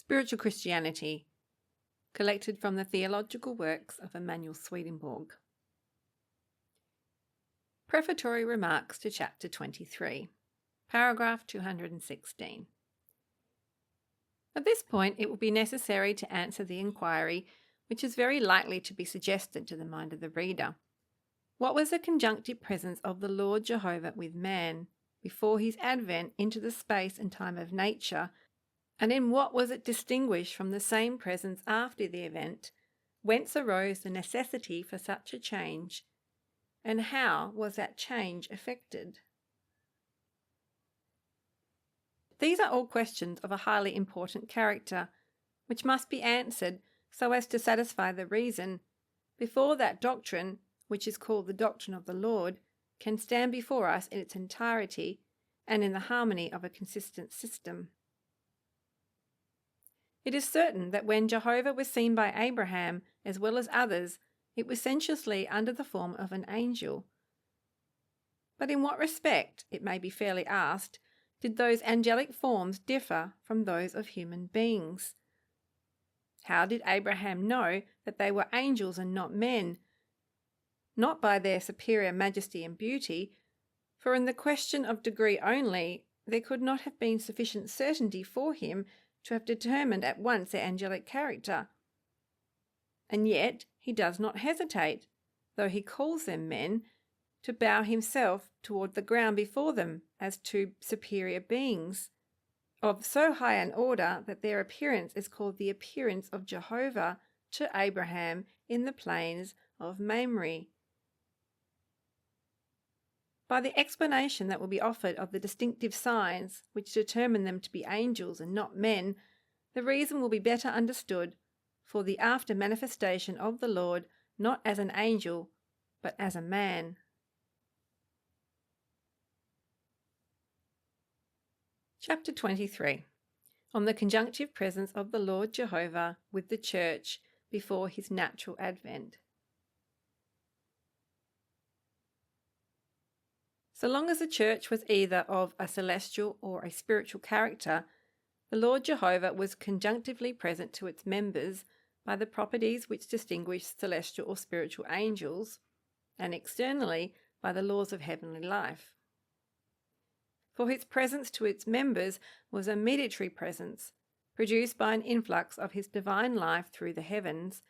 Spiritual Christianity, collected from the theological works of Emanuel Swedenborg. Prefatory remarks to Chapter 23, paragraph 216. At this point, it will be necessary to answer the inquiry which is very likely to be suggested to the mind of the reader. What was the conjunctive presence of the Lord Jehovah with man before his advent into the space and time of nature, and in what was it distinguished from the same presence after the event? Whence arose the necessity for such a change, and how was that change effected? These are all questions of a highly important character, which must be answered so as to satisfy the reason, before that doctrine, which is called the doctrine of the Lord, can stand before us in its entirety and in the harmony of a consistent system. It is certain that when Jehovah was seen by Abraham, as well as others, it was sensuously under the form of an angel. But in what respect, it may be fairly asked, did those angelic forms differ from those of human beings? How did Abraham know that they were angels and not men? Not by their superior majesty and beauty, for in the question of degree only, there could not have been sufficient certainty for him to have determined at once their angelic character. And yet he does not hesitate, though he calls them men, to bow himself toward the ground before them as to superior beings, of so high an order that their appearance is called the appearance of Jehovah to Abraham in the plains of Mamre. By the explanation that will be offered of the distinctive signs which determine them to be angels and not men, the reason will be better understood for the after manifestation of the Lord not as an angel, but as a man. Chapter 23. On the conjunctive presence of the Lord Jehovah with the Church before his natural advent. So long as the Church was either of a celestial or a spiritual character, the Lord Jehovah was conjunctively present to its members by the properties which distinguish celestial or spiritual angels, and externally by the laws of heavenly life. For his presence to its members was a mediatory presence, produced by an influx of his divine life through the heavens,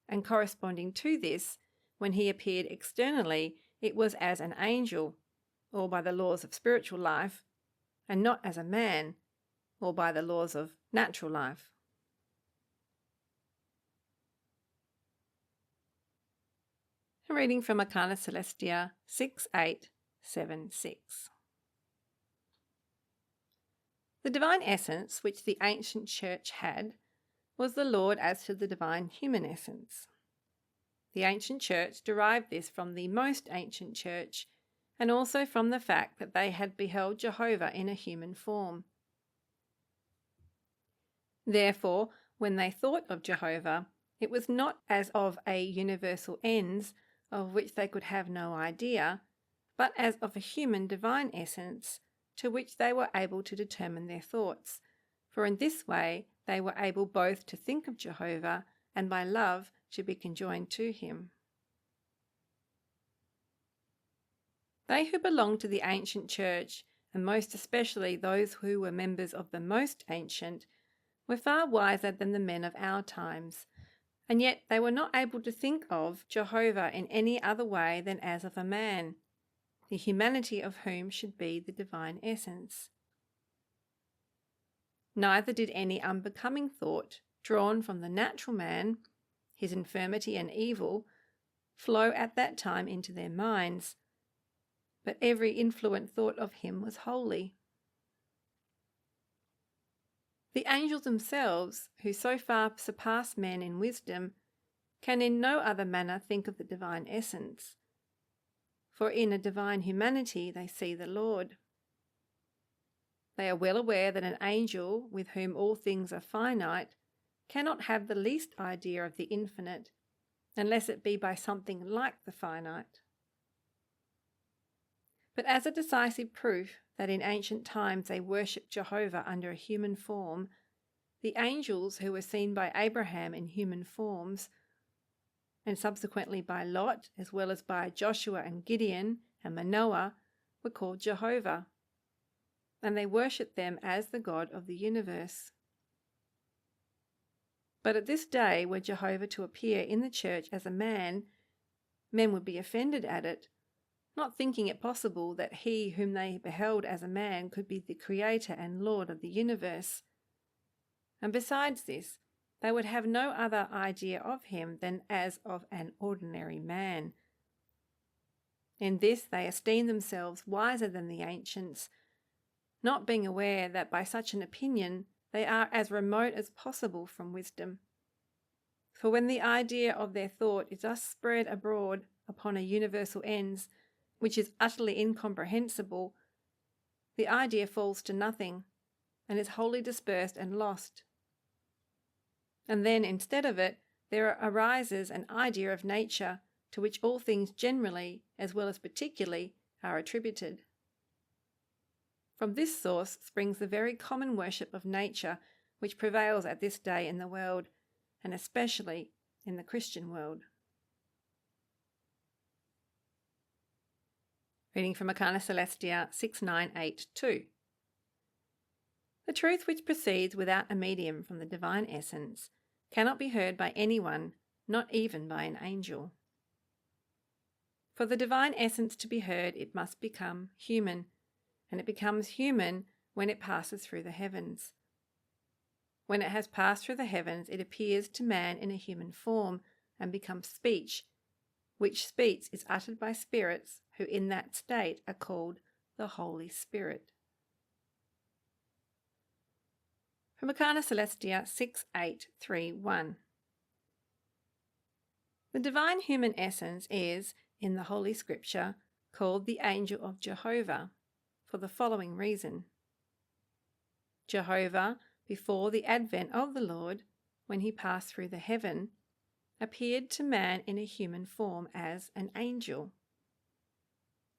and corresponding to this, when he appeared externally, it was as an angel, or by the laws of spiritual life, and not as a man, or by the laws of natural life. A reading from Arcana Celestia 6.8.7.6. The divine essence which the ancient church had was the Lord as to the divine human essence. The ancient church derived this from the most ancient church, and also from the fact that they had beheld Jehovah in a human form. Therefore, when they thought of Jehovah, it was not as of a universal ens of which they could have no idea, but as of a human divine essence to which they were able to determine their thoughts, for in this way they were able both to think of Jehovah and by love to be conjoined to him. They who belonged to the ancient church, and most especially those who were members of the most ancient, were far wiser than the men of our times, and yet they were not able to think of Jehovah in any other way than as of a man, the humanity of whom should be the divine essence. Neither did any unbecoming thought, drawn from the natural man, his infirmity and evil, flow at that time into their minds, but every influent thought of him was holy. The angels themselves, who so far surpass men in wisdom, can in no other manner think of the divine essence, for in a divine humanity they see the Lord. They are well aware that an angel, with whom all things are finite, cannot have the least idea of the infinite, unless it be by something like the finite. But as a decisive proof that in ancient times they worshipped Jehovah under a human form, the angels who were seen by Abraham in human forms, and subsequently by Lot, as well as by Joshua and Gideon and Manoah, were called Jehovah, and they worshipped them as the God of the universe. But at this day, were Jehovah to appear in the church as a man, men would be offended at it, not thinking it possible that he whom they beheld as a man could be the creator and Lord of the universe. And besides this, they would have no other idea of him than as of an ordinary man. In this they esteem themselves wiser than the ancients, not being aware that by such an opinion they are as remote as possible from wisdom. For when the idea of their thought is thus spread abroad upon a universal ends, which is utterly incomprehensible, the idea falls to nothing, and is wholly dispersed and lost. And then, instead of it, there arises an idea of nature, to which all things generally, as well as particularly, are attributed. From this source springs the very common worship of nature which prevails at this day in the world, and especially in the Christian world. Reading from Arcana Celestia 6982. The truth which proceeds without a medium from the divine essence cannot be heard by anyone, not even by an angel. For the divine essence to be heard, it must become human, and it becomes human when it passes through the heavens. When it has passed through the heavens, it appears to man in a human form and becomes speech, which speech is uttered by spirits who in that state are called the Holy Spirit. From Arcana Celestia 6831. The divine human essence is, in the Holy Scripture, called the angel of Jehovah, for the following reason. Jehovah, before the advent of the Lord, when he passed through the heaven, appeared to man in a human form as an angel.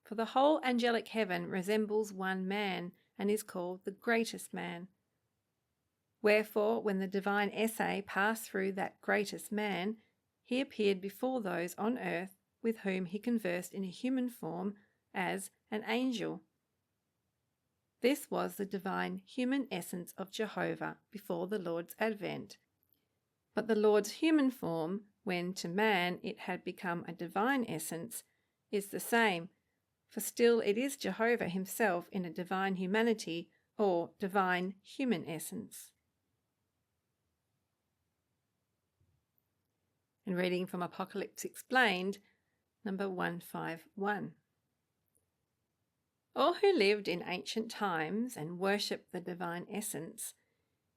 For the whole angelic heaven resembles one man and is called the greatest man. Wherefore, when the divine essay passed through that greatest man, he appeared before those on earth with whom he conversed in a human form as an angel. This was the divine human essence of Jehovah before the Lord's advent. But the Lord's human form, when to man it had become a divine essence, is the same, for still it is Jehovah himself in a divine humanity or divine human essence. And reading from Apocalypse Explained, number 151. All who lived in ancient times and worshipped the divine essence,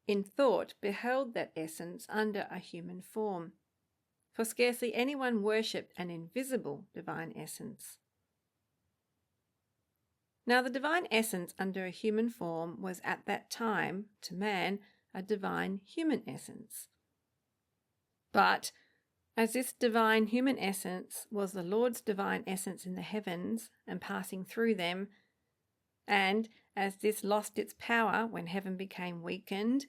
in thought beheld that essence under a human form, for scarcely anyone worshipped an invisible divine essence. Now the divine essence under a human form was at that time, to man, a divine human essence. But as this divine human essence was the Lord's divine essence in the heavens and passing through them, and as this lost its power when heaven became weakened,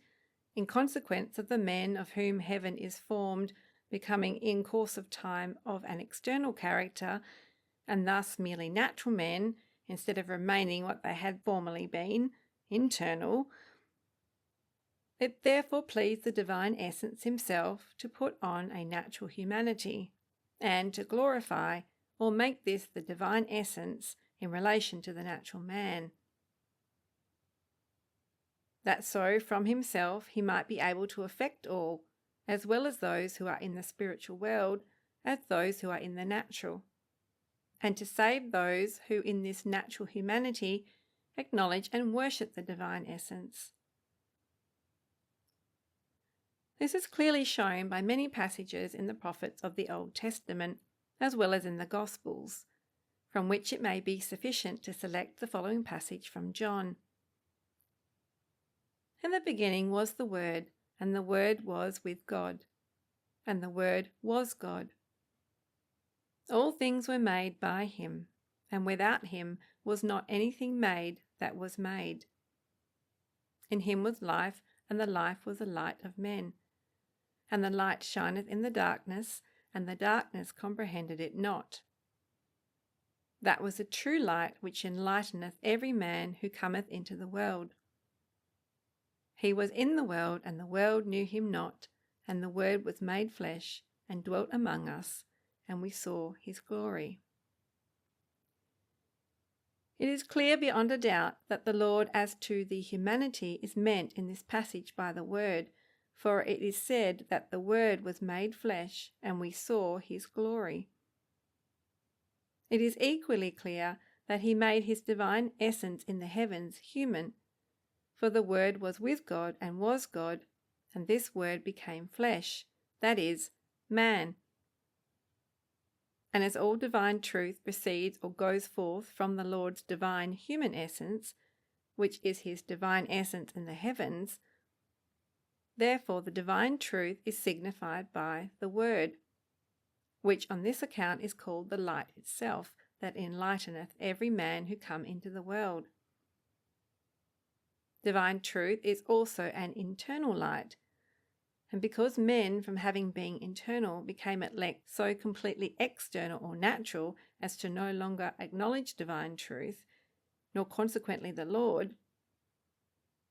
in consequence of the men of whom heaven is formed becoming in course of time of an external character, and thus merely natural men, instead of remaining what they had formerly been, internal, it therefore pleased the divine essence himself to put on a natural humanity, and to glorify or make this the divine essence in relation to the natural man, that so from himself he might be able to affect all, as well as those who are in the spiritual world as those who are in the natural, and to save those who in this natural humanity acknowledge and worship the divine essence. This is clearly shown by many passages in the prophets of the Old Testament, as well as in the Gospels, from which it may be sufficient to select the following passage from John. In the beginning was the Word, and the Word was with God, and the Word was God. All things were made by him, and without him was not anything made that was made. In him was life, and the life was the light of men. And the light shineth in the darkness, and the darkness comprehended it not. That was the true light which enlighteneth every man who cometh into the world. He was in the world, and the world knew him not, and the Word was made flesh, and dwelt among us, and we saw his glory. It is clear beyond a doubt that the Lord as to the humanity is meant in this passage by the Word, for it is said that the Word was made flesh, and we saw his glory. It is equally clear that he made his divine essence in the heavens human, for the Word was with God and was God, and this Word became flesh, that is, man. And as all divine truth proceeds or goes forth from the Lord's divine human essence, which is his divine essence in the heavens, therefore the divine truth is signified by the Word, which on this account is called the light itself, that enlighteneth every man who come into the world. Divine truth is also an internal light, and because men, from having been internal, became at length so completely external or natural as to no longer acknowledge divine truth, nor consequently the Lord,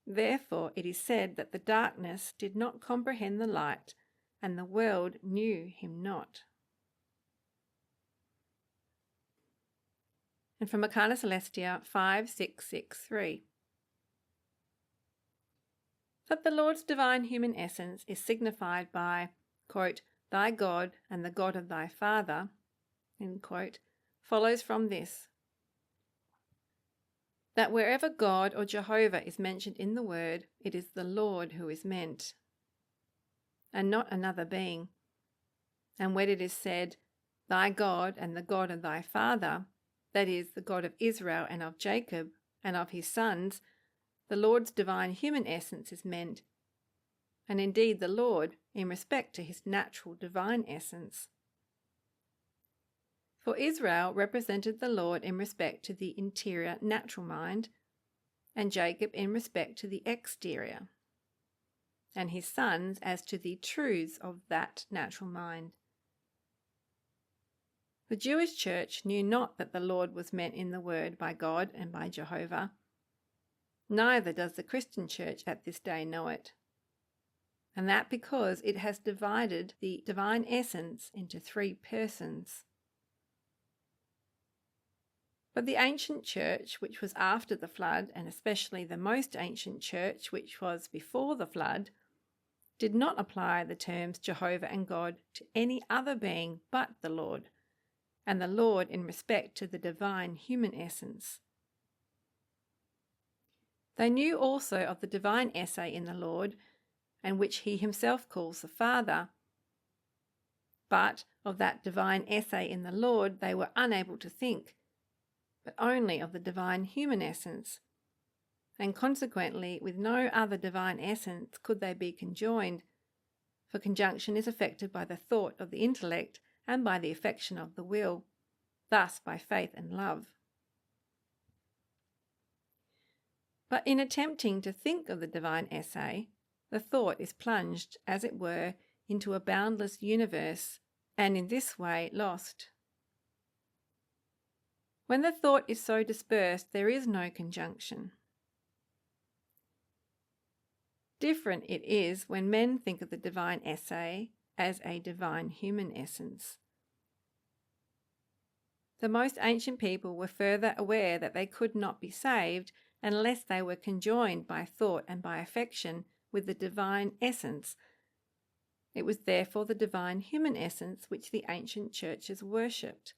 therefore it is said that the darkness did not comprehend the light, and the world knew him not. And from Arcana Celestia 5663. That the Lord's divine human essence is signified by, quote, thy God and the God of thy Father, end quote, follows from this, that wherever God or Jehovah is mentioned in the word, it is the Lord who is meant, and not another being. And when it is said, thy God and the God of thy Father, that is, the God of Israel and of Jacob and of his sons, the Lord's divine human essence is meant, and indeed the Lord in respect to his natural divine essence. For Israel represented the Lord in respect to the interior natural mind, and Jacob in respect to the exterior, and his sons as to the truths of that natural mind. The Jewish church knew not that the Lord was meant in the word by God and by Jehovah. Neither does the Christian church at this day know it, and that because it has divided the divine essence into three persons. But the ancient church, which was after the flood, and especially the most ancient church, which was before the flood, did not apply the terms Jehovah and God to any other being but the Lord, and the Lord in respect to the divine human essence. They knew also of the divine essay in the Lord, and which he himself calls the Father, but of that divine essay in the Lord they were unable to think, but only of the divine human essence, and consequently with no other divine essence could they be conjoined, for conjunction is effected by the thought of the intellect and by the affection of the will, thus by faith and love. But in attempting to think of the divine essay, the thought is plunged, as it were, into a boundless universe, and in this way lost. When the thought is so dispersed, there is no conjunction. Different it is when men think of the divine essay as a divine human essence. The most ancient people were further aware that they could not be saved unless they were conjoined by thought and by affection with the divine essence. It was therefore the divine human essence which the ancient churches worshipped.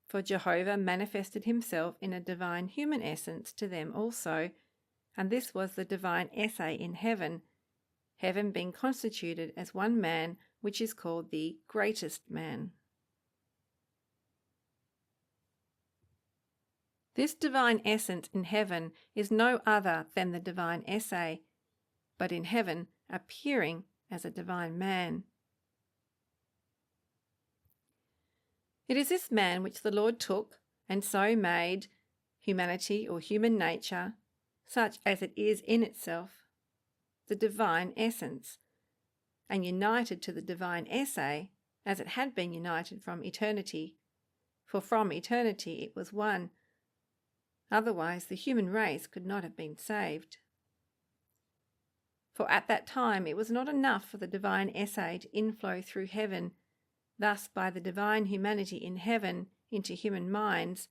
For Jehovah manifested himself in a divine human essence to them also, and this was the divine essay in heaven, heaven being constituted as one man, which is called the greatest man. This divine essence in heaven is no other than the divine essay, but in heaven appearing as a divine man. It is this man which the Lord took and so made humanity or human nature, such as it is in itself, the divine essence, and united to the divine esse, as it had been united from eternity, for from eternity it was one. Otherwise the human race could not have been saved. For at that time it was not enough for the divine esse to inflow through heaven, thus by the divine humanity in heaven into human minds,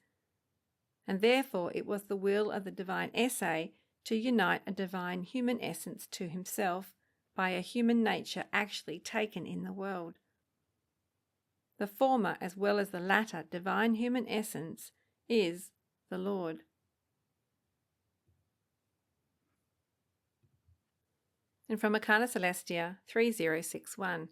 and therefore it was the will of the divine esse to unite a divine human essence to himself by a human nature actually taken in the world. The former as well as the latter divine human essence is the Lord. And from Arcana Celestia 3061.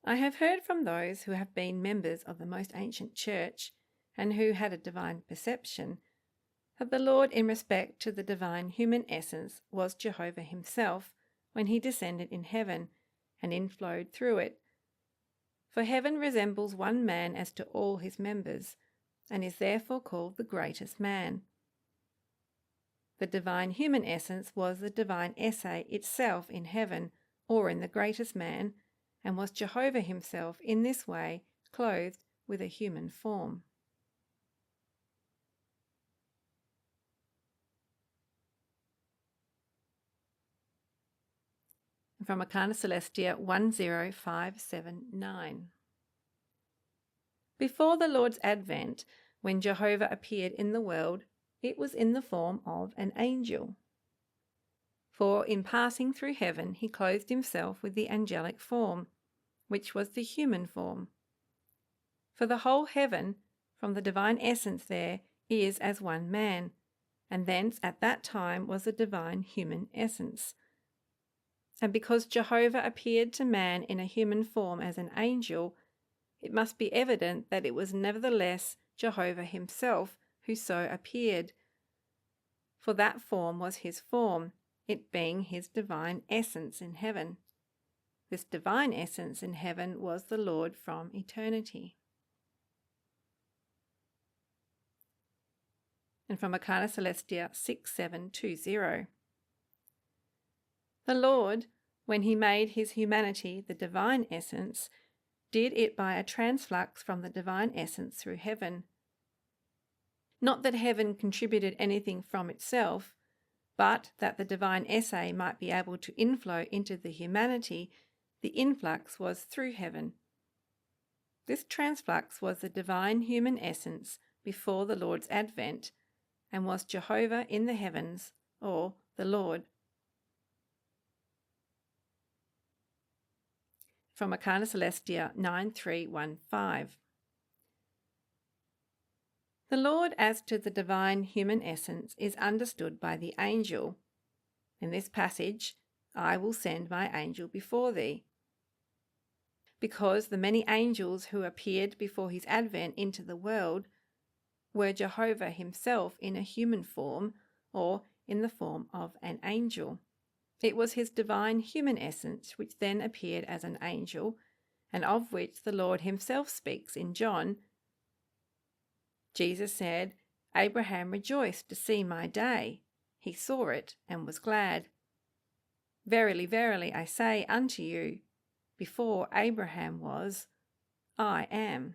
I have heard from those who have been members of the most ancient church and who had a divine perception that the Lord in respect to the divine human essence was Jehovah himself when he descended in heaven and inflowed through it. For heaven resembles one man as to all his members, and is therefore called the greatest man. The divine human essence was the divine esse itself in heaven or in the greatest man, and was Jehovah himself in this way clothed with a human form. From Arcana Celestia 10579. Before the Lord's advent, when Jehovah appeared in the world, it was in the form of an angel. For in passing through heaven he clothed himself with the angelic form, which was the human form. For the whole heaven, from the divine essence there, is as one man, and thence at that time was the divine human essence. And because Jehovah appeared to man in a human form as an angel, it must be evident that it was nevertheless Jehovah himself who so appeared. For that form was his form, it being his divine essence in heaven. This divine essence in heaven was the Lord from eternity. And from Arcana Celestia 6720. The Lord, when he made his humanity the divine essence, did it by a transflux from the divine essence through heaven. Not that heaven contributed anything from itself, but that the divine esse might be able to inflow into the humanity, the influx was through heaven. This transflux was the divine human essence before the Lord's advent, and was Jehovah in the heavens, or the Lord. From Arcana Celestia 9315. The Lord as to the divine human essence is understood by the angel. In this passage, I will send my angel before thee. Because the many angels who appeared before his advent into the world were Jehovah himself in a human form, or in the form of an angel. It was his divine human essence which then appeared as an angel, and of which the Lord himself speaks in John. Jesus said, Abraham rejoiced to see my day. He saw it and was glad. Verily, verily, I say unto you, before Abraham was, I am.